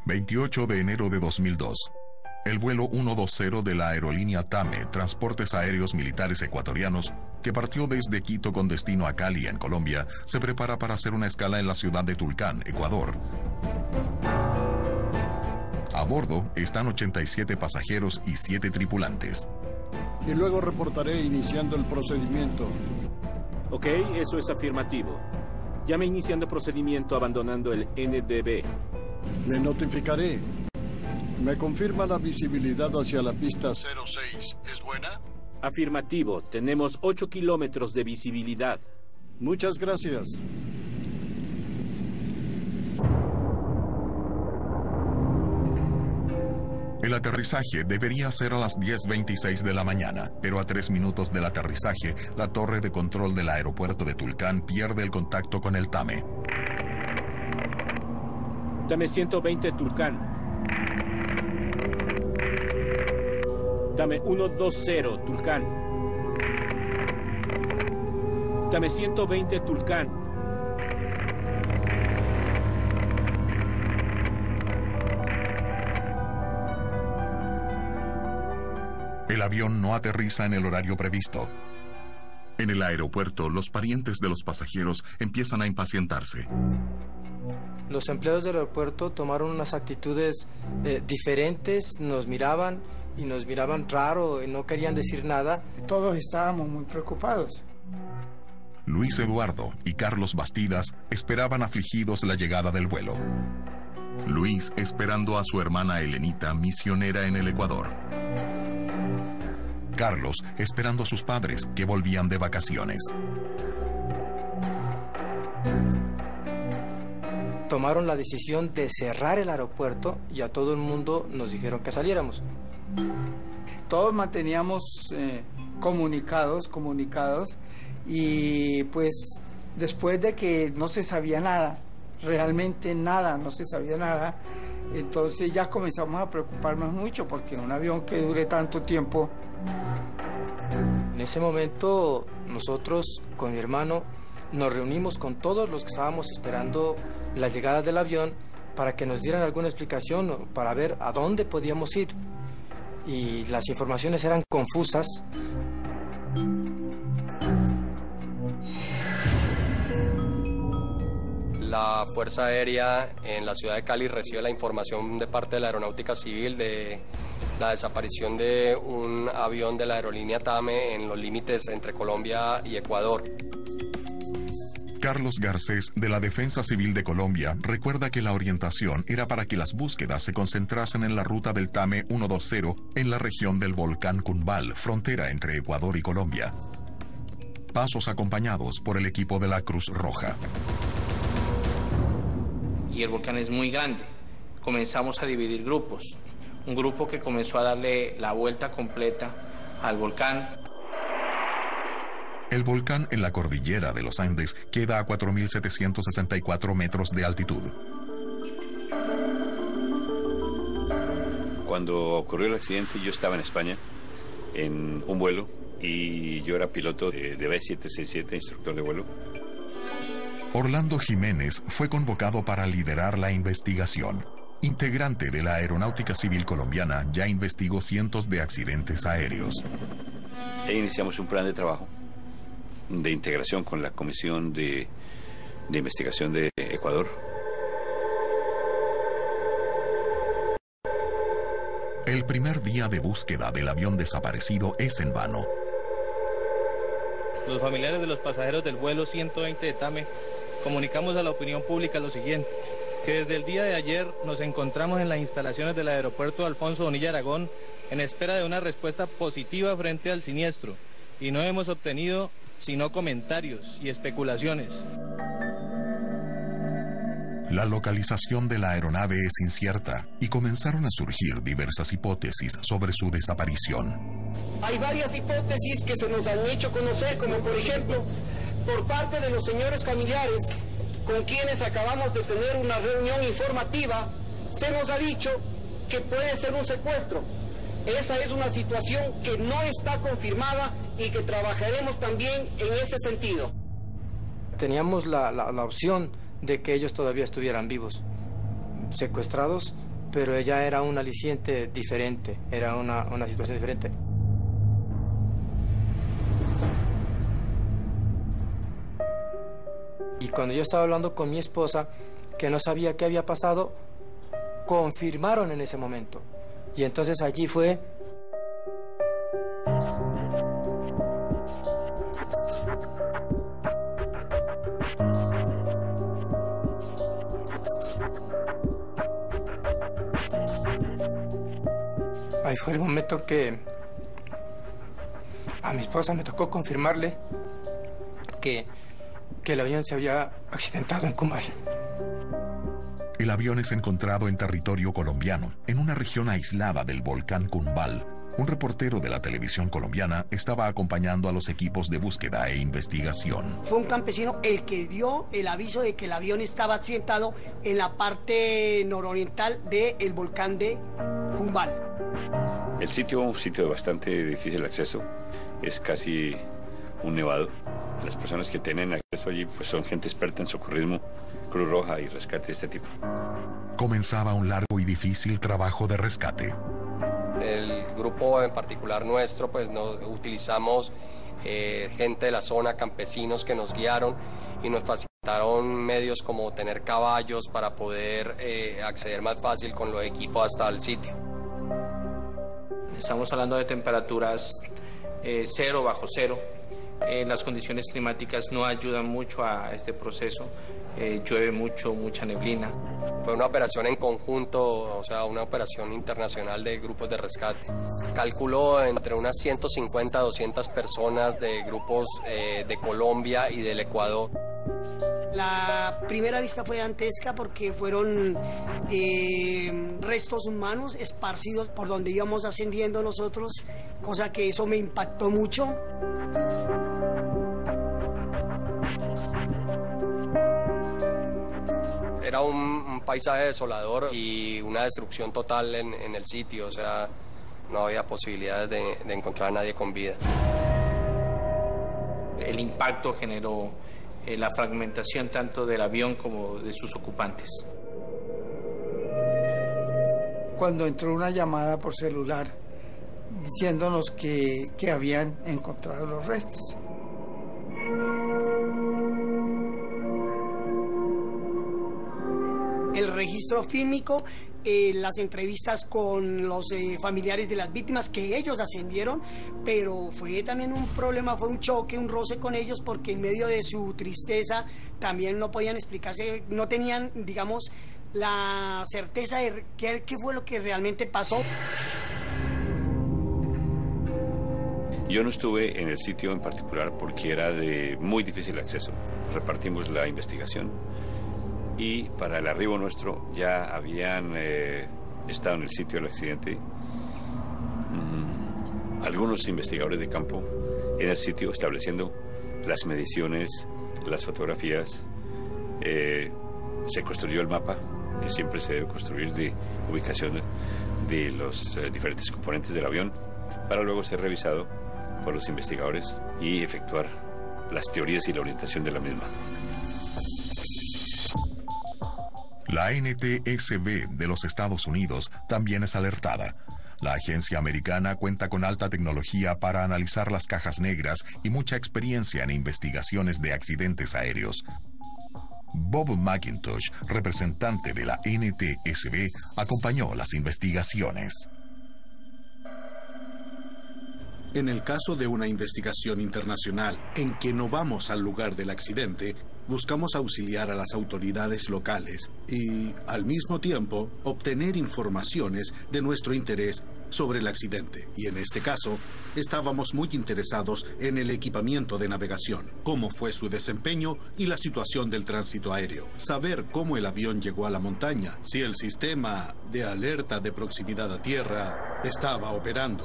28 de enero de 2002. El vuelo 120 de la aerolínea TAME, Transportes Aéreos Militares Ecuatorianos, que partió desde Quito con destino a Cali, en Colombia, se prepara para hacer una escala en la ciudad de Tulcán, Ecuador. A bordo están 87 pasajeros y 7 tripulantes. Y luego reportaré iniciando el procedimiento. Ok, eso es afirmativo. Llame iniciando procedimiento abandonando el NDB. Le notificaré. ¿Me confirma la visibilidad hacia la pista 06? ¿Es buena? Afirmativo. Tenemos 8 kilómetros de visibilidad. Muchas gracias. El aterrizaje debería ser a las 10:26 de la mañana, pero a 3 minutos del aterrizaje, la torre de control del aeropuerto de Tulcán pierde el contacto con el TAME. TAME 120 Tulcán. TAME 120 Tulcán. TAME 120 Tulcán. El avión no aterriza en el horario previsto. En el aeropuerto, los parientes de los pasajeros empiezan a impacientarse. Los empleados del aeropuerto tomaron unas actitudes diferentes, nos miraban raro, no querían decir nada. Todos estábamos muy preocupados. Luis Eduardo y Carlos Bastidas esperaban afligidos la llegada del vuelo. Luis esperando a su hermana Elenita, misionera en el Ecuador. Carlos esperando a sus padres, que volvían de vacaciones. Tomaron la decisión de cerrar el aeropuerto y a todo el mundo nos dijeron que saliéramos. Todos manteníamos comunicados y pues después de que no se sabía nada, realmente nada, no se sabía nada, entonces ya comenzamos a preocuparnos mucho porque un avión que dure tanto tiempo. En ese momento nosotros con mi hermano nos reunimos con todos los que estábamos esperando la llegada del avión para que nos dieran alguna explicación, para ver a dónde podíamos ir. Y las informaciones eran confusas. La Fuerza Aérea en la ciudad de Cali recibe la información de parte de la Aeronáutica Civil de la desaparición de un avión de la aerolínea TAME en los límites entre Colombia y Ecuador. Carlos Garcés, de la Defensa Civil de Colombia, recuerda que la orientación era para que las búsquedas se concentrasen en la ruta del TAME 120 en la región del volcán Cumbal, frontera entre Ecuador y Colombia. Pasos acompañados por el equipo de la Cruz Roja. Y el volcán es muy grande. Comenzamos a dividir grupos. Un grupo que comenzó a darle la vuelta completa al volcán. El volcán en la cordillera de los Andes queda a 4.764 metros de altitud. Cuando ocurrió el accidente yo estaba en España en un vuelo y yo era piloto de B767, instructor de vuelo. Orlando Jiménez fue convocado para liderar la investigación. Integrante de la Aeronáutica Civil Colombiana, ya investigó cientos de accidentes aéreos. E iniciamos un plan de trabajo de integración con la Comisión de Investigación de Ecuador. El primer día de búsqueda del avión desaparecido es en vano. Los familiares de los pasajeros del vuelo 120 de TAME comunicamos a la opinión pública lo siguiente, que desde el día de ayer nos encontramos en las instalaciones del aeropuerto Alfonso Bonilla Aragón en espera de una respuesta positiva frente al siniestro y no hemos obtenido sino comentarios y especulaciones. La localización de la aeronave es incierta y comenzaron a surgir diversas hipótesis sobre su desaparición. Hay varias hipótesis que se nos han hecho conocer, como por ejemplo, por parte de los señores familiares con quienes acabamos de tener una reunión informativa, se nos ha dicho que puede ser un secuestro. Esa es una situación que no está confirmada y que trabajaremos también en ese sentido. Teníamos la opción de que ellos todavía estuvieran vivos, secuestrados, pero ella era un aliciente diferente, era una situación diferente. Y cuando yo estaba hablando con mi esposa, que no sabía qué había pasado, confirmaron en ese momento. Y entonces allí fue... Ahí fue el momento que a mi esposa me tocó confirmarle que el avión se había accidentado en Cumbal. El avión es encontrado en territorio colombiano, en una región aislada del volcán Cumbal. Un reportero de la televisión colombiana estaba acompañando a los equipos de búsqueda e investigación. Fue un campesino el que dio el aviso de que el avión estaba accidentado en la parte nororiental del volcán de Cumbal. El sitio es un sitio de bastante difícil acceso, es casi un nevado. Las personas que tienen acceso allí pues son gente experta en socorrismo, Cruz Roja y rescate de este tipo. Comenzaba un largo y difícil trabajo de rescate. El grupo en particular nuestro, pues utilizamos gente de la zona, campesinos que nos guiaron y nos facilitaron medios como tener caballos para poder acceder más fácil con los equipos hasta el sitio. Estamos hablando de temperaturas 0, bajo cero. Las condiciones climáticas no ayudan mucho a este proceso. Llueve mucho, mucha neblina. Fue una operación en conjunto, o sea, una operación internacional de grupos de rescate. Calculó entre unas 150 a 200 personas de grupos de Colombia y del Ecuador. La primera vista fue dantesca porque fueron restos humanos esparcidos por donde íbamos ascendiendo nosotros, cosa que eso me impactó mucho. Era un paisaje desolador y una destrucción total en el sitio, o sea, no había posibilidades de encontrar a nadie con vida. El impacto generó la fragmentación tanto del avión como de sus ocupantes. Cuando entró una llamada por celular diciéndonos que habían encontrado los restos. El registro fílmico, las entrevistas con los familiares de las víctimas, que ellos ascendieron, pero fue también un problema, fue un choque, un roce con ellos, porque en medio de su tristeza también no podían explicarse, no tenían, digamos, la certeza de qué fue lo que realmente pasó. Yo no estuve en el sitio en particular porque era de muy difícil acceso. Repartimos la investigación y para el arribo nuestro ya habían estado en el sitio del accidente algunos investigadores de campo en el sitio estableciendo las mediciones, las fotografías. Se construyó el mapa que siempre se debe construir de ubicación de los diferentes componentes del avión para luego ser revisado por los investigadores y efectuar las teorías y la orientación de la misma. La NTSB de los Estados Unidos también es alertada. La agencia americana cuenta con alta tecnología para analizar las cajas negras y mucha experiencia en investigaciones de accidentes aéreos. Bob McIntosh, representante de la NTSB, acompañó las investigaciones. En el caso de una investigación internacional en que no vamos al lugar del accidente, buscamos auxiliar a las autoridades locales y, al mismo tiempo, obtener informaciones de nuestro interés sobre el accidente. Y en este caso, estábamos muy interesados en el equipamiento de navegación, cómo fue su desempeño y la situación del tránsito aéreo. Saber cómo el avión llegó a la montaña, si el sistema de alerta de proximidad a tierra estaba operando.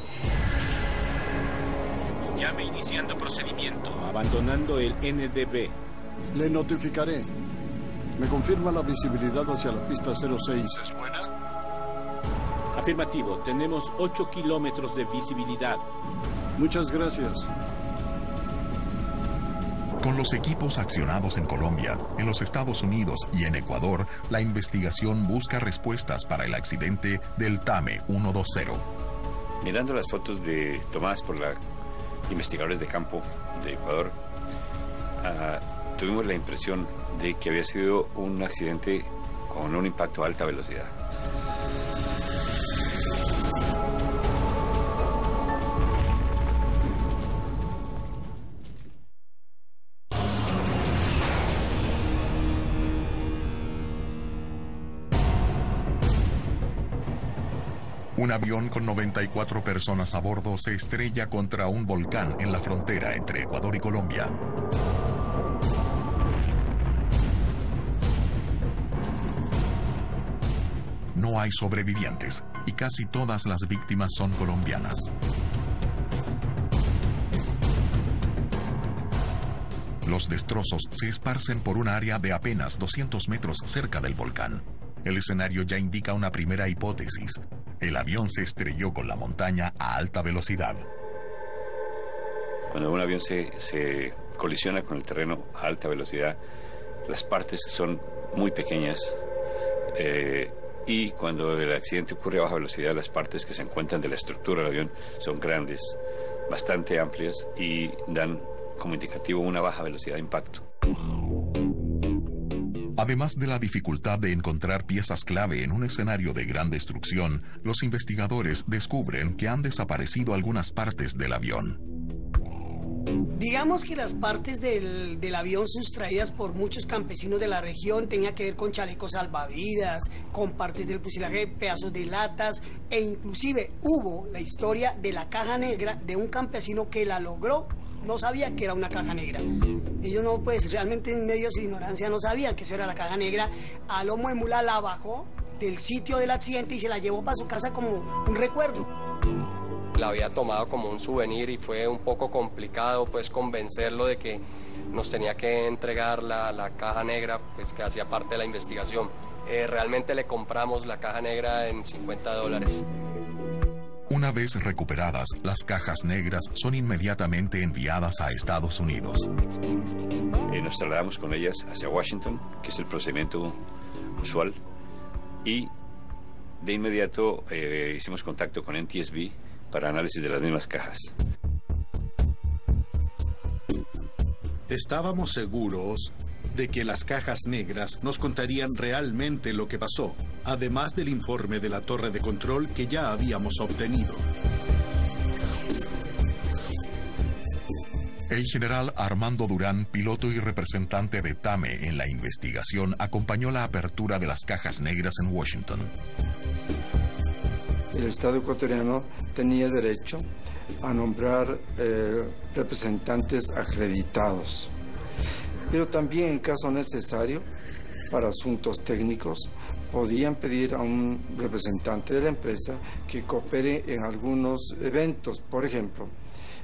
Llame iniciando procedimiento, abandonando el NDB. Le notificaré. ¿Me confirma la visibilidad hacia la pista 06? ¿Es buena? Afirmativo, tenemos 8 kilómetros de visibilidad. Muchas gracias. Con los equipos accionados en Colombia, en los Estados Unidos y en Ecuador, la investigación busca respuestas para el accidente del TAME 120. Mirando las fotos tomadas por los investigadores de campo de Ecuador, tuvimos la impresión de que había sido un accidente con un impacto a alta velocidad. Un avión con 94 personas a bordo se estrella contra un volcán en la frontera entre Ecuador y Colombia. No hay sobrevivientes y casi todas las víctimas son colombianas. Los destrozos se esparcen por un área de apenas 200 metros cerca del volcán. El escenario ya indica una primera hipótesis. El avión se estrelló con la montaña a alta velocidad. Cuando un avión se colisiona con el terreno a alta velocidad, las partes son muy pequeñas y cuando el accidente ocurre a baja velocidad, las partes que se encuentran de la estructura del avión son grandes, bastante amplias y dan como indicativo una baja velocidad de impacto. Además de la dificultad de encontrar piezas clave en un escenario de gran destrucción, los investigadores descubren que han desaparecido algunas partes del avión. Digamos que las partes del avión sustraídas por muchos campesinos de la región tenía que ver con chalecos salvavidas, con partes del fuselaje, pedazos de latas e inclusive hubo la historia de la caja negra de un campesino que la logró. No sabía que era una caja negra. Ellos no, pues realmente en medio de su ignorancia no sabían que eso era la caja negra. A lomo de mula la bajó del sitio del accidente y se la llevó para su casa como un recuerdo. La había tomado como un souvenir y fue un poco complicado pues convencerlo de que nos tenía que entregar la caja negra pues que hacía parte de la investigación. Realmente le compramos la caja negra en $50. Una vez recuperadas, las cajas negras son inmediatamente enviadas a Estados Unidos. Nos trasladamos con ellas hacia Washington, que es el procedimiento usual, y de inmediato hicimos contacto con NTSB para análisis de las mismas cajas. Estábamos seguros de que las cajas negras nos contarían realmente lo que pasó, además del informe de la torre de control que ya habíamos obtenido. El general Armando Durán, piloto y representante de TAME en la investigación, acompañó la apertura de las cajas negras en Washington. El Estado ecuatoriano tenía derecho a nombrar representantes acreditados, pero también en caso necesario, para asuntos técnicos, podían pedir a un representante de la empresa que coopere en algunos eventos, por ejemplo,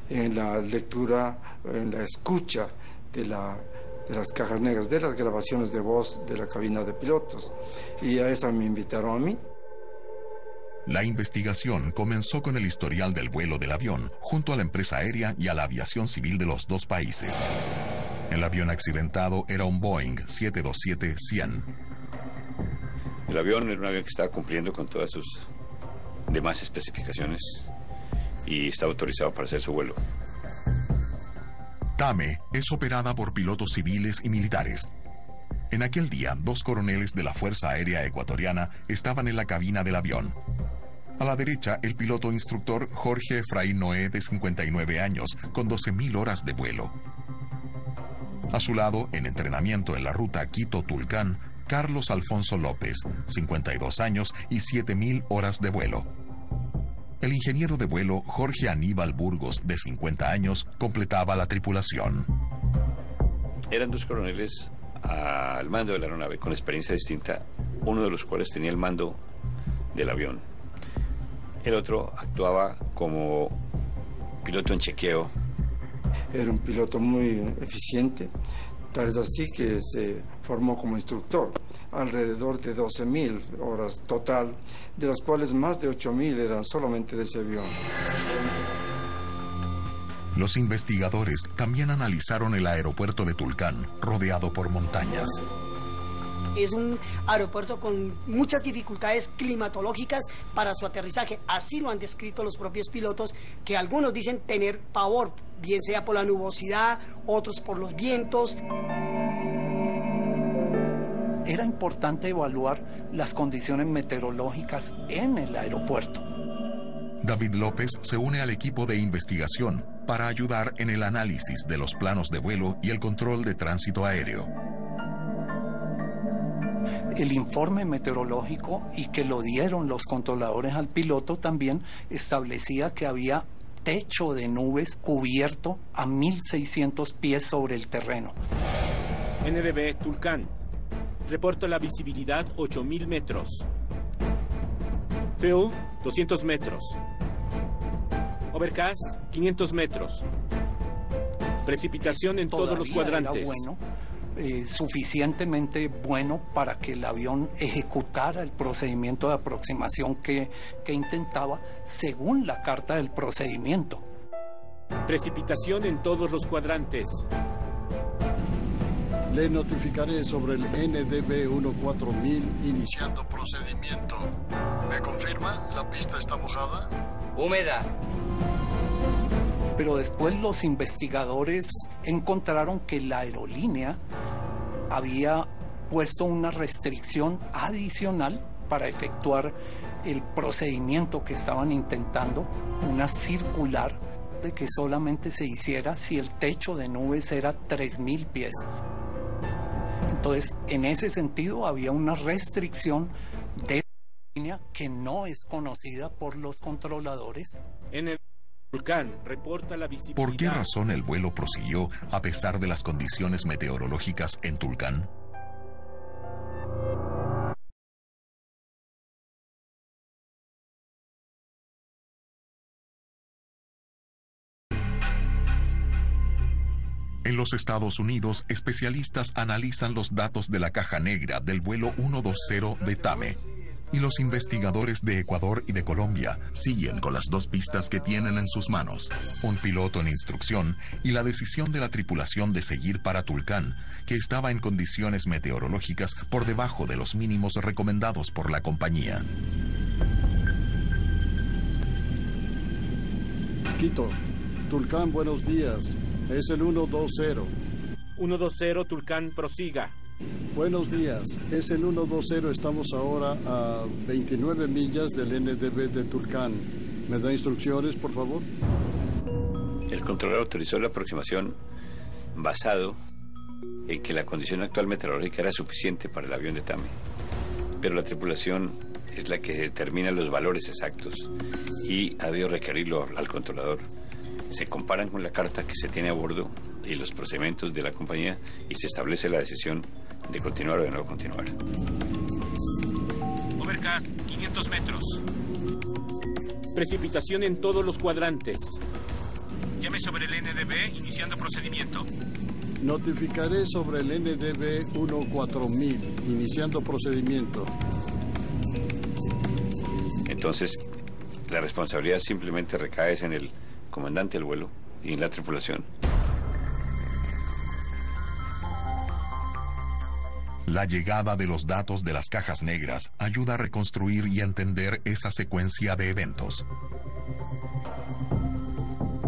en la lectura, en la escucha de las cajas negras, de las grabaciones de voz de la cabina de pilotos. Y a esa me invitaron a mí. La investigación comenzó con el historial del vuelo del avión, junto a la empresa aérea y a la aviación civil de los dos países. El avión accidentado era un Boeing 727-100. El avión era un avión que estaba cumpliendo con todas sus demás especificaciones y estaba autorizado para hacer su vuelo. TAME es operada por pilotos civiles y militares. En aquel día, 2 coroneles de la Fuerza Aérea Ecuatoriana estaban en la cabina del avión. A la derecha, el piloto instructor Jorge Efraín Noé, de 59 años, con 12.000 horas de vuelo. A su lado, en entrenamiento en la ruta Quito-Tulcán, Carlos Alfonso López, 52 años y 7.000 horas de vuelo. El ingeniero de vuelo Jorge Aníbal Burgos, de 50 años, completaba la tripulación. Eran 2 coroneles al mando de la aeronave con experiencia distinta, uno de los cuales tenía el mando del avión. El otro actuaba como piloto en chequeo. Era un piloto muy eficiente, tal es así que se formó como instructor. Alrededor de 12.000 horas total, de las cuales más de 8.000 eran solamente de ese avión. Los investigadores también analizaron el aeropuerto de Tulcán, rodeado por montañas. Es un aeropuerto con muchas dificultades climatológicas para su aterrizaje. Así lo han descrito los propios pilotos, que algunos dicen tener pavor, bien sea por la nubosidad, otros por los vientos. Era importante evaluar las condiciones meteorológicas en el aeropuerto. David López se une al equipo de investigación para ayudar en el análisis de los planos de vuelo y el control de tránsito aéreo. El informe meteorológico, y que lo dieron los controladores al piloto, también establecía que había techo de nubes cubierto a 1.600 pies sobre el terreno. NDB Tulcán. Reporta la visibilidad 8.000 metros. FEU 200 metros. Overcast 500 metros. Precipitación en todos los cuadrantes. Era bueno, suficientemente bueno para que el avión ejecutara el procedimiento de aproximación que intentaba según la carta del procedimiento. Precipitación en todos los cuadrantes. Le notificaré sobre el NDB 14000 iniciando procedimiento. ¿Me confirma? ¿La pista está mojada? Húmeda. Pero después los investigadores encontraron que la aerolínea había puesto una restricción adicional para efectuar el procedimiento que estaban intentando, una circular de que solamente se hiciera si el techo de nubes era 3.000 pies. Entonces, en ese sentido, había una restricción de línea que no es conocida por los controladores. En el Tulcán reporta la visibilidad. ¿Por qué razón el vuelo prosiguió a pesar de las condiciones meteorológicas en Tulcán? En los Estados Unidos, especialistas analizan los datos de la caja negra del vuelo 120 de TAME. Y los investigadores de Ecuador y de Colombia siguen con las dos pistas que tienen en sus manos: un piloto en instrucción y la decisión de la tripulación de seguir para Tulcán, que estaba en condiciones meteorológicas por debajo de los mínimos recomendados por la compañía. Quito, Tulcán, buenos días. Es el 120. 120, Tulcán, prosiga. Buenos días, es el 120, estamos ahora a 29 millas del NDB de Tulcán. ¿Me da instrucciones, por favor? El controlador autorizó la aproximación basado en que la condición actual meteorológica era suficiente para el avión de TAME. Pero la tripulación es la que determina los valores exactos y ha debido requerirlo al controlador. Se comparan con la carta que se tiene a bordo y los procedimientos de la compañía y se establece la decisión de continuar o de no continuar. Overcast 500 metros. Precipitación en todos los cuadrantes. Llame sobre el NDB iniciando procedimiento. Notificaré sobre el NDB 14000 iniciando procedimiento. Entonces, la responsabilidad simplemente recae en el comandante del vuelo y en la tripulación. La llegada de los datos de las cajas negras ayuda a reconstruir y entender esa secuencia de eventos.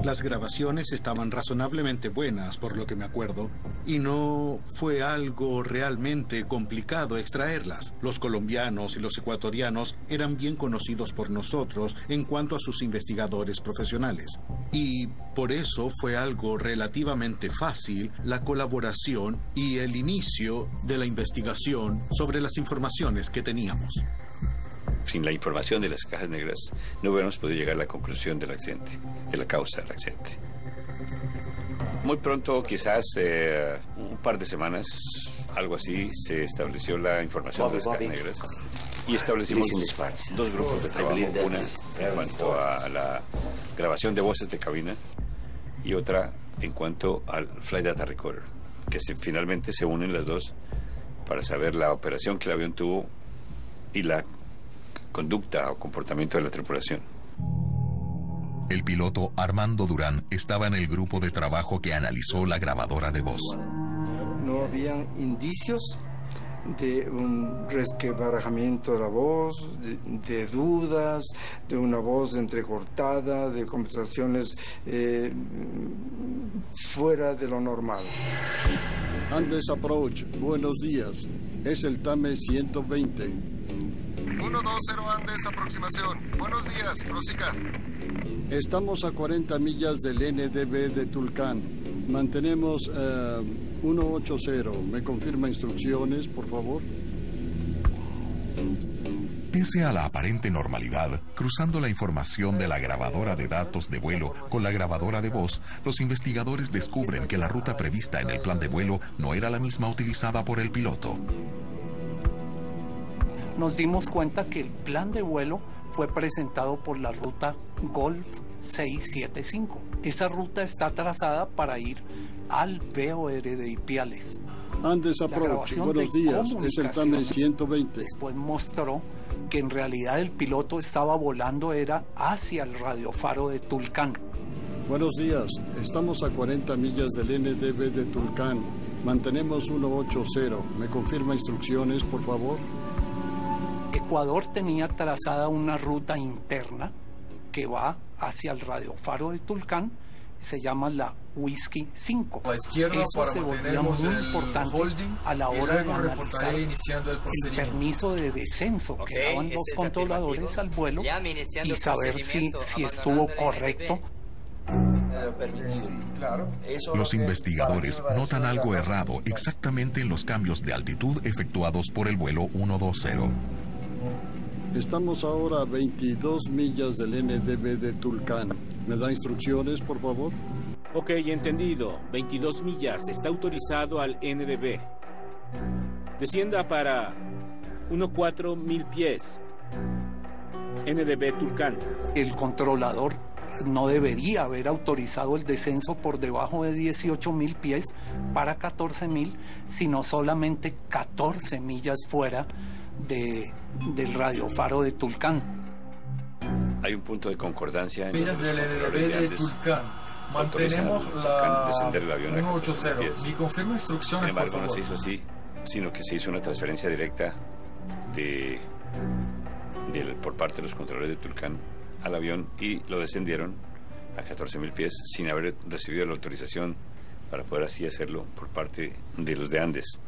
Las grabaciones estaban razonablemente buenas, por lo que me acuerdo, y no fue algo realmente complicado extraerlas. Los colombianos y los ecuatorianos eran bien conocidos por nosotros en cuanto a sus investigadores profesionales. Y por eso fue algo relativamente fácil la colaboración y el inicio de la investigación sobre las informaciones que teníamos. Sin la información de las cajas negras, no hubiéramos podido llegar a la conclusión del accidente, de la causa del accidente. Muy pronto, quizás un par de semanas, algo así, se estableció la información de las cajas negras y establecimos dos grupos de trabajo, una en cuanto a la grabación de voces de cabina y otra en cuanto al Flight Data Recorder, que finalmente se unen las dos para saber la operación que el avión tuvo y la conducta o comportamiento de la tripulación. El piloto Armando Durán estaba en el grupo de trabajo que analizó la grabadora de voz. No habían indicios de un resquebrajamiento de la voz, de dudas, de una voz entrecortada, de conversaciones fuera de lo normal. Andes Approach, buenos días. Es el TAME 120. 120 Andes, aproximación. Buenos días, prosiga. Estamos a 40 millas del NDB de Tulcán. Mantenemos 180. ¿Me confirma instrucciones, por favor? Pese a la aparente normalidad, cruzando la información de la grabadora de datos de vuelo con la grabadora de voz, los investigadores descubren que la ruta prevista en el plan de vuelo no era la misma utilizada por el piloto. Nos dimos cuenta que el plan de vuelo fue presentado por la ruta Golf 675. Esa ruta está trazada para ir al VOR de Ipiales. Andes Approach, buenos días, es el TAME 120. Después mostró que en realidad el piloto estaba volando era hacia el radiofaro de Tulcán. Buenos días, estamos a 40 millas del NDB de Tulcán. Mantenemos 180. ¿Me confirma instrucciones, por favor? Ecuador tenía trazada una ruta interna que va hacia el radiofaro de Tulcán, se llama la Whisky 5. A la izquierda eso para se volvía mantenemos muy el importante holding a la y hora de luego analizar reportaré iniciando el el permiso de descenso que daban los controladores al vuelo y saber si estuvo correcto. Los investigadores notan algo errado exactamente en los cambios de altitud efectuados por el vuelo 120. Estamos ahora a 22 millas del NDB de Tulcán. ¿Me da instrucciones, por favor? Ok, entendido. 22 millas. Está autorizado al NDB. Descienda para 14,000 pies. NDB Tulcán. El controlador no debería haber autorizado el descenso por debajo de 18,000 pies para 14,000, sino solamente 14 millas fuera del radiofaro de Tulcán. Hay un punto de concordancia en millas del NDB de Tulcán. Mantenemos la 180. Mi confirma instrucciones, sin embargo, por favor. no se hizo así, sino que se hizo una transferencia directa por parte de los controladores de Tulcán al avión y lo descendieron a 14,000 pies sin haber recibido la autorización para poder así hacerlo por parte de los de Andes.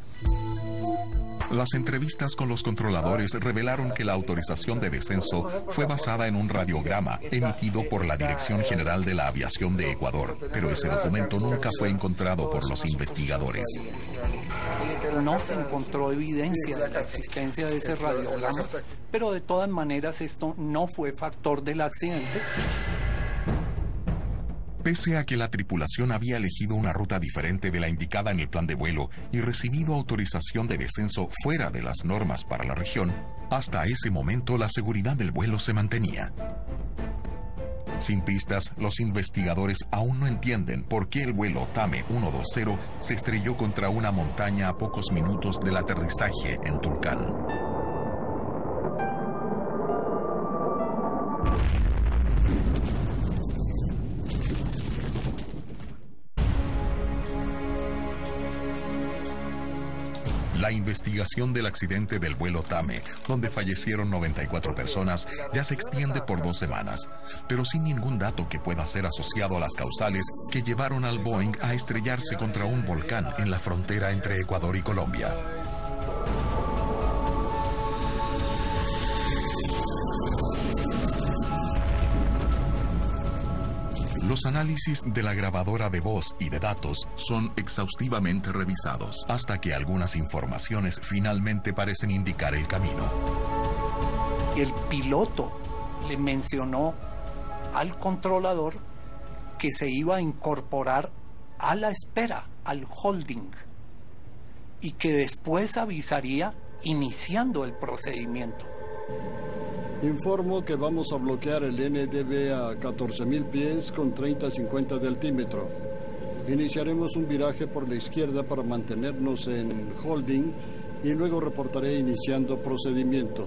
Las entrevistas con los controladores revelaron que la autorización de descenso fue basada en un radiograma emitido por la Dirección General de la Aviación de Ecuador, pero ese documento nunca fue encontrado por los investigadores. No se encontró evidencia de la existencia de ese radiograma, pero de todas maneras esto no fue factor del accidente. Pese a que la tripulación había elegido una ruta diferente de la indicada en el plan de vuelo y recibido autorización de descenso fuera de las normas para la región, hasta ese momento la seguridad del vuelo se mantenía. Sin pistas, los investigadores aún no entienden por qué el vuelo TAME 120 se estrelló contra una montaña a pocos minutos del aterrizaje en Tulcán. La investigación del accidente del vuelo TAME, donde fallecieron 94 personas, ya se extiende por 2 semanas, pero sin ningún dato que pueda ser asociado a las causales que llevaron al Boeing a estrellarse contra un volcán en la frontera entre Ecuador y Colombia. Los análisis de la grabadora de voz y de datos son exhaustivamente revisados, hasta que algunas informaciones finalmente parecen indicar el camino. El piloto le mencionó al controlador que se iba a incorporar a la espera, al holding, y que después avisaría iniciando el procedimiento. Informo que vamos a bloquear el NDB a 14,000 pies con 30-50 de altímetro. Iniciaremos un viraje por la izquierda para mantenernos en holding y luego reportaré iniciando procedimiento.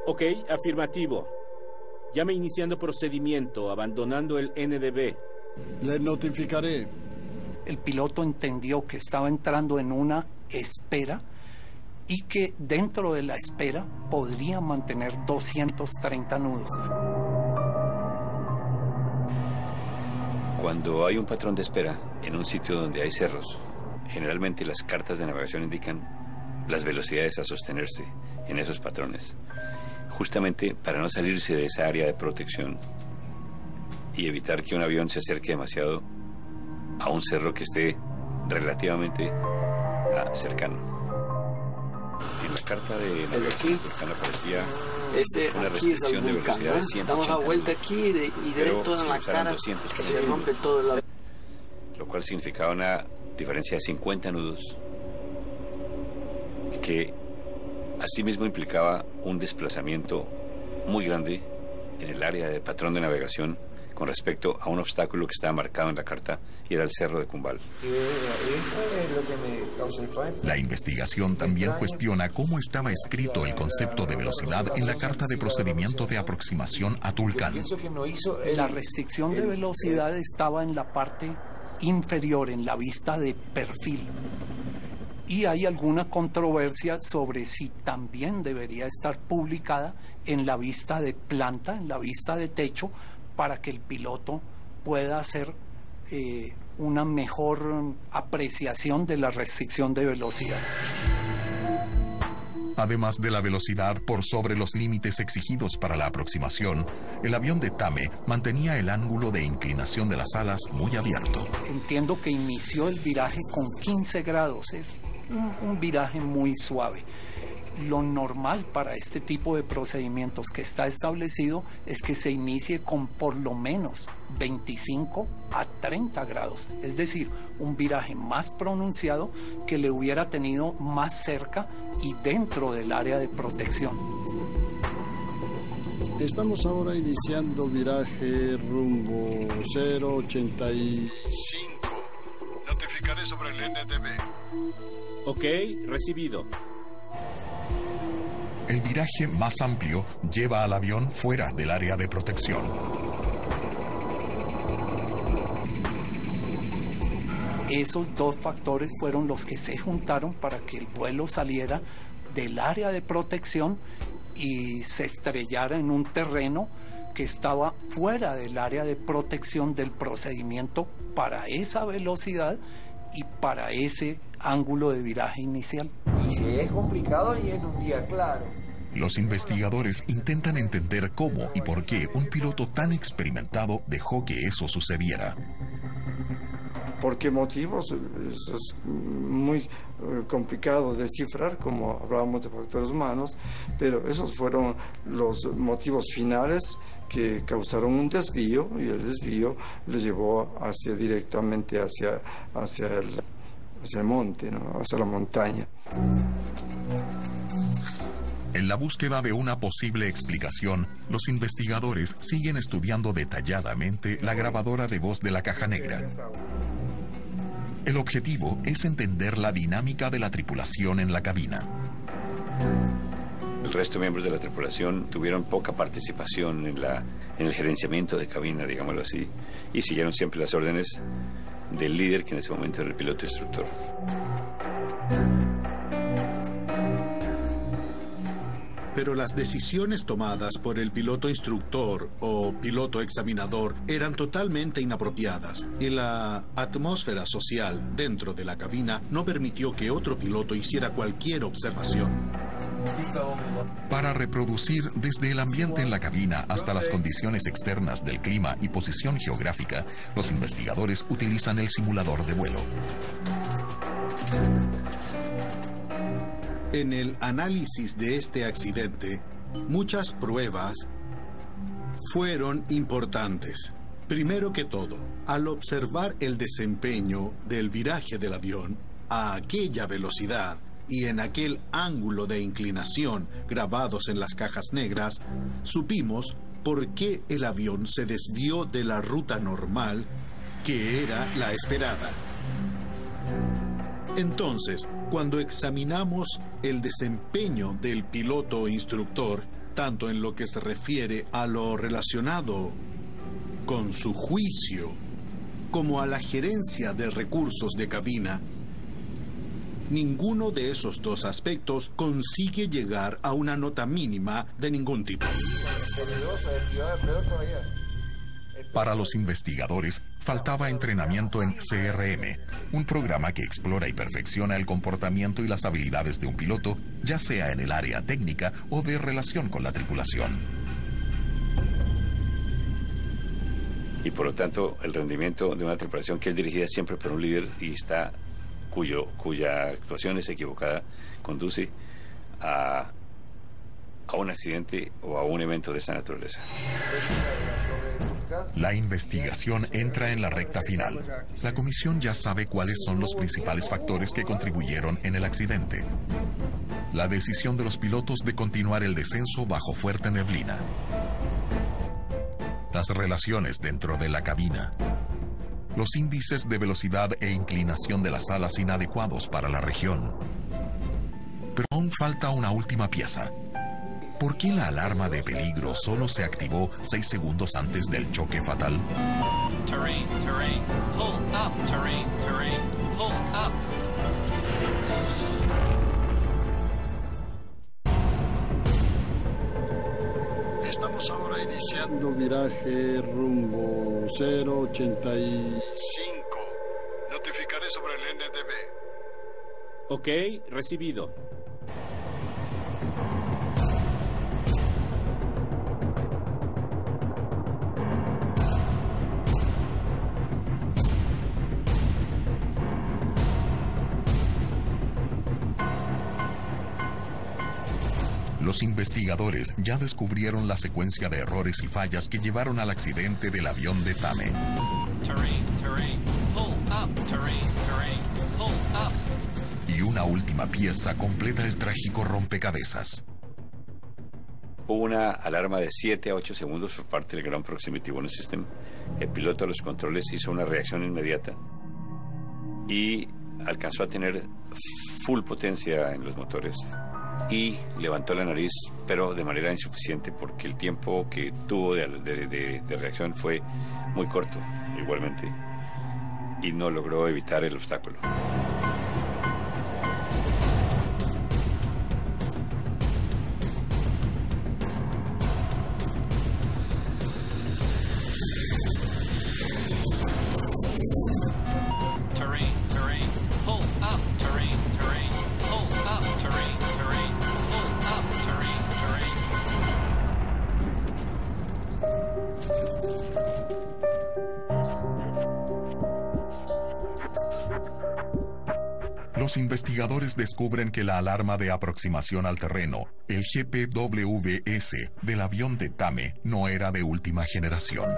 Ok, afirmativo. Llame iniciando procedimiento, abandonando el NDB. Le notificaré. El piloto entendió que estaba entrando en una espera y que dentro de la espera podría mantener 230 nudos. Cuando hay un patrón de espera en un sitio donde hay cerros, generalmente las cartas de navegación indican las velocidades a sostenerse en esos patrones, justamente para no salirse de esa área de protección y evitar que un avión se acerque demasiado a un cerro que esté relativamente cercano. En la carta de navegación aparecía una restricción de velocidad de 180. Damos la vuelta aquí y directo en la cara se rompe todo el avión. Lo cual significaba una diferencia de 50 nudos, que asimismo implicaba un desplazamiento muy grande en el área de patrón de navegación con respecto a un obstáculo que estaba marcado en la carta, y era el Cerro de Cumbal. La investigación también cuestiona cómo estaba escrito el concepto de velocidad en la carta de procedimiento de aproximación a Tulcán. La restricción de velocidad estaba en la parte inferior, en la vista de perfil. Y hay alguna controversia sobre si también debería estar publicada en la vista de planta, en la vista de techo, para que el piloto pueda hacer una mejor apreciación de la restricción de velocidad. Además de la velocidad por sobre los límites exigidos para la aproximación, el avión de TAME mantenía el ángulo de inclinación de las alas muy abierto. Entiendo que inició el viraje con 15 grados, es un viraje muy suave. Lo normal para este tipo de procedimientos que está establecido es que se inicie con por lo menos 25 a 30 grados, es decir, un viraje más pronunciado que le hubiera tenido más cerca y dentro del área de protección. Estamos ahora iniciando viraje rumbo 085. Notificaré sobre el NDB. Ok, recibido. El viraje más amplio lleva al avión fuera del área de protección. Esos dos factores fueron los que se juntaron para que el vuelo saliera del área de protección y se estrellara en un terreno que estaba fuera del área de protección del procedimiento para esa velocidad y para ese ángulo de viraje inicial. Y si es complicado y en un día claro. Los investigadores intentan entender cómo y por qué un piloto tan experimentado dejó que eso sucediera. ¿Por qué motivos? Eso es muy complicado de descifrar, como hablábamos de factores humanos, pero esos fueron los motivos finales que causaron un desvío, y el desvío le llevó directamente hacia el monte, ¿no? Hacia la montaña. En la búsqueda de una posible explicación, los investigadores siguen estudiando detalladamente la grabadora de voz de la caja negra. El objetivo es entender la dinámica de la tripulación en la cabina. El resto de miembros de la tripulación tuvieron poca participación en el gerenciamiento de cabina, digámoslo así, y siguieron siempre las órdenes del líder, que en ese momento era el piloto instructor. Pero las decisiones tomadas por el piloto instructor o piloto examinador eran totalmente inapropiadas, y la atmósfera social dentro de la cabina no permitió que otro piloto hiciera cualquier observación. Para reproducir desde el ambiente en la cabina hasta las condiciones externas del clima y posición geográfica, los investigadores utilizan el simulador de vuelo. En el análisis de este accidente, muchas pruebas fueron importantes. Primero que todo, al observar el desempeño del viraje del avión a aquella velocidad y en aquel ángulo de inclinación grabados en las cajas negras, supimos por qué el avión se desvió de la ruta normal, que era la esperada. Entonces, cuando examinamos el desempeño del piloto instructor, tanto en lo que se refiere a lo relacionado con su juicio como a la gerencia de recursos de cabina, ninguno de esos dos aspectos consigue llegar a una nota mínima de ningún tipo. Para los investigadores, faltaba entrenamiento en CRM, un programa que explora y perfecciona el comportamiento y las habilidades de un piloto, ya sea en el área técnica o de relación con la tripulación. Y por lo tanto, el rendimiento de una tripulación que es dirigida siempre por un líder y cuya actuación es equivocada, conduce a un accidente o a un evento de esta naturaleza. La investigación entra en la recta final. La comisión ya sabe cuáles son los principales factores que contribuyeron en el accidente. La decisión de los pilotos de continuar el descenso bajo fuerte neblina. Las relaciones dentro de la cabina. Los índices de velocidad e inclinación de las alas inadecuados para la región. Pero aún falta una última pieza. ¿Por qué la alarma de peligro solo se activó 6 segundos antes del choque fatal? Terrain, terrain, pull up, terrain, terrain, pull up. Estamos ahora iniciando viraje rumbo 085. Notificaré sobre el NDB. Ok, recibido. Los investigadores ya descubrieron la secuencia de errores y fallas que llevaron al accidente del avión de TAME. Y una última pieza completa el trágico rompecabezas. Hubo una alarma de 7 a 8 segundos por parte del Ground Proximity Warning System. El piloto de los controles hizo una reacción inmediata y alcanzó a tener full potencia en los motores. Y levantó la nariz, pero de manera insuficiente, porque el tiempo que tuvo de reacción fue muy corto, igualmente, y no logró evitar el obstáculo. Los investigadores descubren que la alarma de aproximación al terreno, el GPWS del avión de TAME, no era de última generación.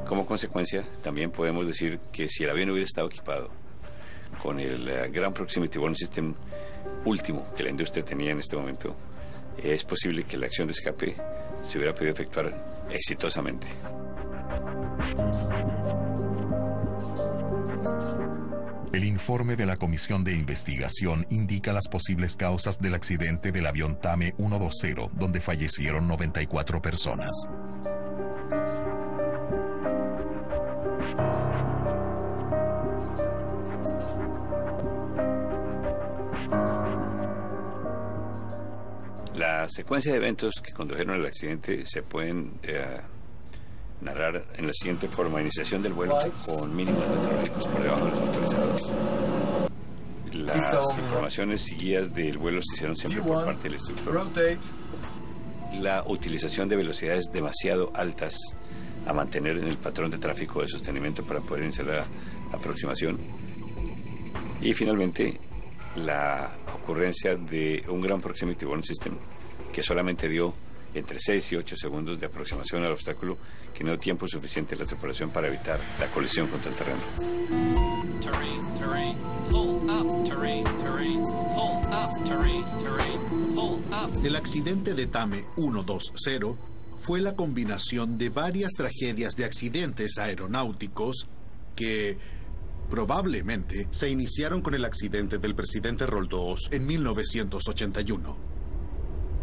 Como consecuencia, también podemos decir que si el avión hubiera estado equipado con el Ground Proximity Warning System último que la industria tenía en este momento, es posible que la acción de escape se hubiera podido efectuar exitosamente. El informe de la Comisión de Investigación indica las posibles causas del accidente del avión TAME 120, donde fallecieron 94 personas. La secuencia de eventos que condujeron al accidente se pueden narrar en la siguiente forma: iniciación del vuelo con mínimos meteorológicos por debajo de los autorizados. Las informaciones y guías del vuelo se hicieron siempre por parte del instructor. La utilización de velocidades demasiado altas a mantener en el patrón de tráfico de sostenimiento para poder iniciar la aproximación. Y finalmente, la ocurrencia de un Ground Proximity Warning System que solamente dio entre 6 y 8 segundos de aproximación al obstáculo, que no dio tiempo suficiente a la tripulación para evitar la colisión contra el terreno. El accidente de TAME 120 fue la combinación de varias tragedias de accidentes aeronáuticos que, probablemente se iniciaron con el accidente del presidente Roldós en 1981.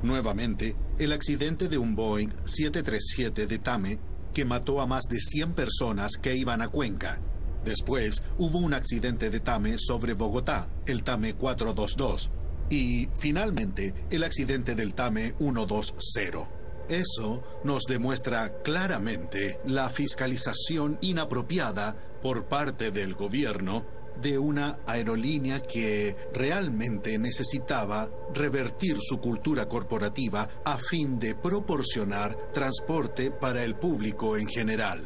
Nuevamente, el accidente de un Boeing 737 de TAME que mató a más de 100 personas que iban a Cuenca. Después, hubo un accidente de TAME sobre Bogotá, el TAME 422. Y, finalmente, el accidente del TAME 120. Eso nos demuestra claramente la fiscalización inapropiada por parte del gobierno de una aerolínea que realmente necesitaba revertir su cultura corporativa a fin de proporcionar transporte para el público en general.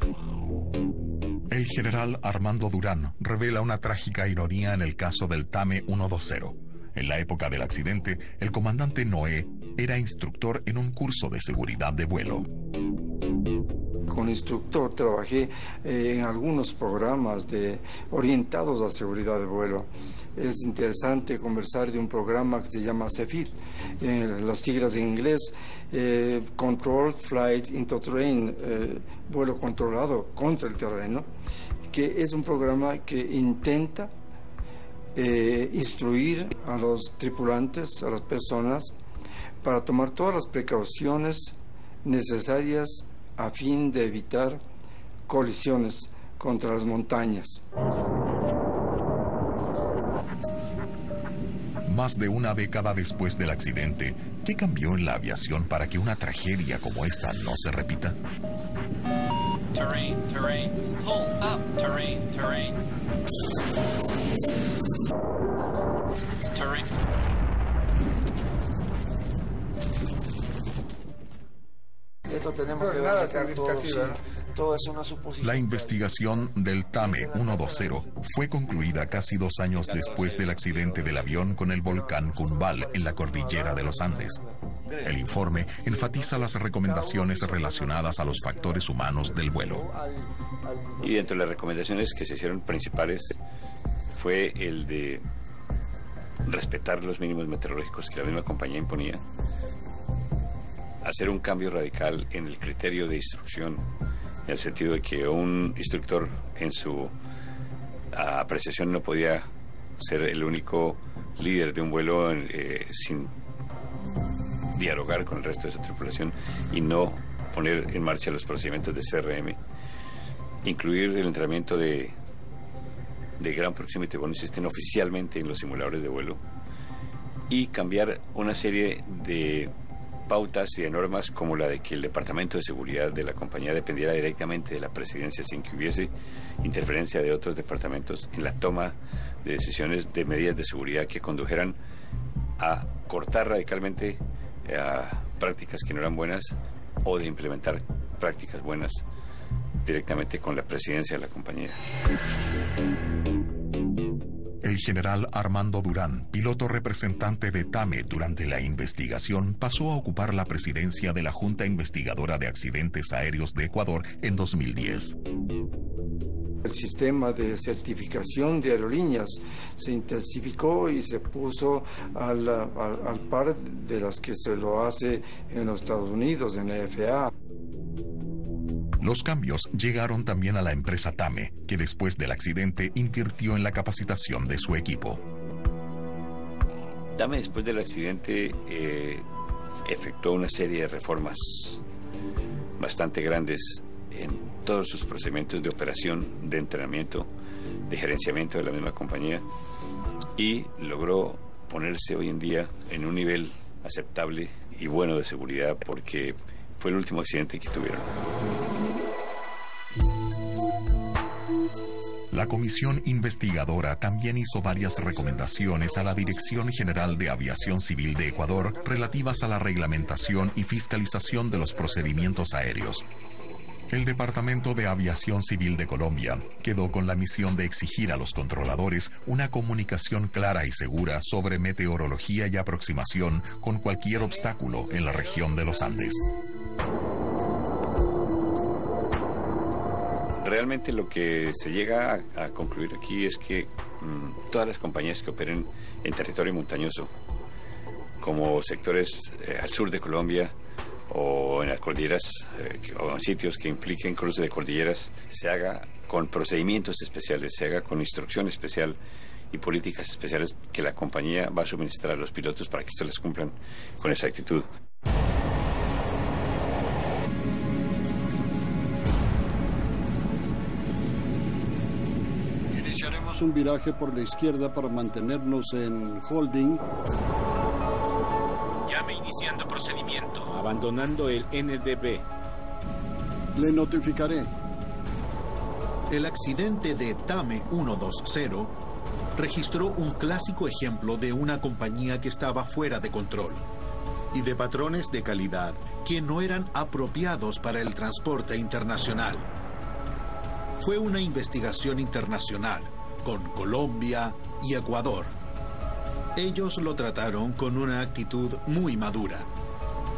El general Armando Durán revela una trágica ironía en el caso del TAME 120. En la época del accidente, el comandante Noé era instructor en un curso de seguridad de vuelo. Como instructor trabajé en algunos programas orientados a seguridad de vuelo. Es interesante conversar de un programa que se llama CEFIT, las siglas en inglés, Controlled Flight into Terrain, vuelo controlado contra el terreno, que es un programa que intenta instruir a los tripulantes, a las personas, para tomar todas las precauciones necesarias a fin de evitar colisiones contra las montañas. Más de una década después del accidente, ¿qué cambió en la aviación para que una tragedia como esta no se repita? Terrain, terrain, pull up, terrain, terrain. Terrain. Esto tenemos que verificar todo, sí. Todo es una suposición. La investigación del TAME 120 fue concluida casi 2 años después del accidente del avión con el volcán Cumbal en la cordillera de los Andes. El informe enfatiza las recomendaciones relacionadas a los factores humanos del vuelo. Y dentro de las recomendaciones que se hicieron principales fue el de respetar los mínimos meteorológicos que la misma compañía imponía, hacer un cambio radical en el criterio de instrucción, en el sentido de que un instructor en su apreciación no podía ser el único líder de un vuelo sin dialogar con el resto de su tripulación y no poner en marcha los procedimientos de CRM, incluir el entrenamiento de Ground Proximity Warning System oficialmente en los simuladores de vuelo y cambiar una serie de pautas y de normas como la de que el departamento de seguridad de la compañía dependiera directamente de la presidencia sin que hubiese interferencia de otros departamentos en la toma de decisiones de medidas de seguridad que condujeran a cortar radicalmente a prácticas que no eran buenas o de implementar prácticas buenas directamente con la presidencia de la compañía. El general Armando Durán, piloto representante de TAME durante la investigación, pasó a ocupar la presidencia de la Junta Investigadora de Accidentes Aéreos de Ecuador en 2010. El sistema de certificación de aerolíneas se intensificó y se puso al par de las que se lo hace en los Estados Unidos, en la FAA. Los cambios llegaron también a la empresa TAME, que después del accidente invirtió en la capacitación de su equipo. TAME después del accidente efectuó una serie de reformas bastante grandes en todos sus procedimientos de operación, de entrenamiento, de gerenciamiento de la misma compañía y logró ponerse hoy en día en un nivel aceptable y bueno de seguridad porque fue el último accidente que tuvieron. La comisión investigadora también hizo varias recomendaciones a la Dirección General de Aviación Civil de Ecuador relativas a la reglamentación y fiscalización de los procedimientos aéreos. El Departamento de Aviación Civil de Colombia quedó con la misión de exigir a los controladores una comunicación clara y segura sobre meteorología y aproximación con cualquier obstáculo en la región de los Andes. Realmente lo que se llega a concluir aquí es que todas las compañías que operen en territorio montañoso, como sectores al sur de Colombia o en las cordilleras o en sitios que impliquen cruce de cordilleras, se haga con procedimientos especiales, se haga con instrucción especial y políticas especiales que la compañía va a suministrar a los pilotos para que estos las cumplan con exactitud. Iniciaremos un viraje por la izquierda para mantenernos en holding. Llame iniciando procedimiento, abandonando el NDB. Le notificaré. El accidente de TAME 120 registró un clásico ejemplo de una compañía que estaba fuera de control y de patrones de calidad que no eran apropiados para el transporte internacional. Fue una investigación internacional con Colombia y Ecuador. Ellos lo trataron con una actitud muy madura.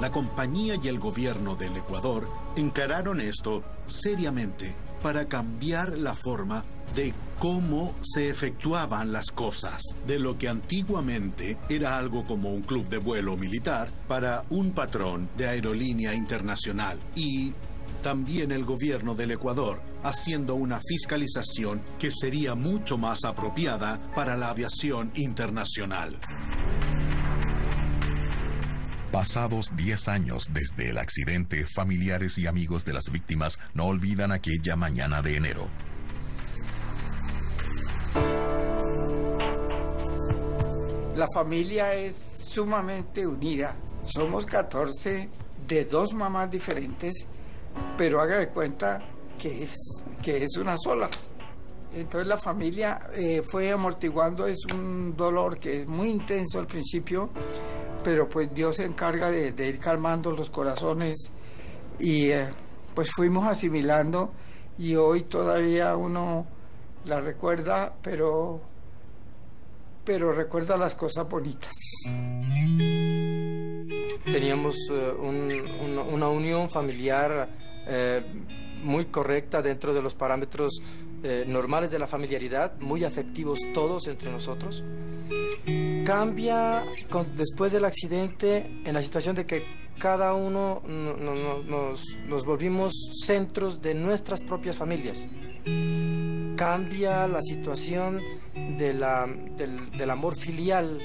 La compañía y el gobierno del Ecuador encararon esto seriamente para cambiar la forma de cómo se efectuaban las cosas, de lo que antiguamente era algo como un club de vuelo militar para un patrón de aerolínea internacional, y también el gobierno del Ecuador haciendo una fiscalización que sería mucho más apropiada para la aviación internacional. Pasados 10 años desde el accidente, familiares y amigos de las víctimas no olvidan aquella mañana de enero. La familia es sumamente unida. Somos 14 de 2 mamás diferentes, pero haga de cuenta que es una sola. Entonces la familia fue amortiguando. Es un dolor que es muy intenso al principio, pero pues Dios se encarga de ir calmando los corazones, y pues fuimos asimilando, y hoy todavía uno la recuerda, pero recuerda las cosas bonitas. Teníamos una unión familiar muy correcta dentro de los parámetros normales de la familiaridad, muy afectivos todos entre nosotros. Cambia después del accidente en la situación de que cada uno nos volvimos centros de nuestras propias familias. Cambia la situación del amor filial,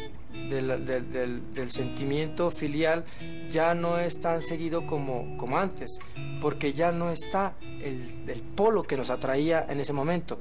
del sentimiento filial. Ya no es tan seguido como antes, porque ya no está el polo que nos atraía en ese momento.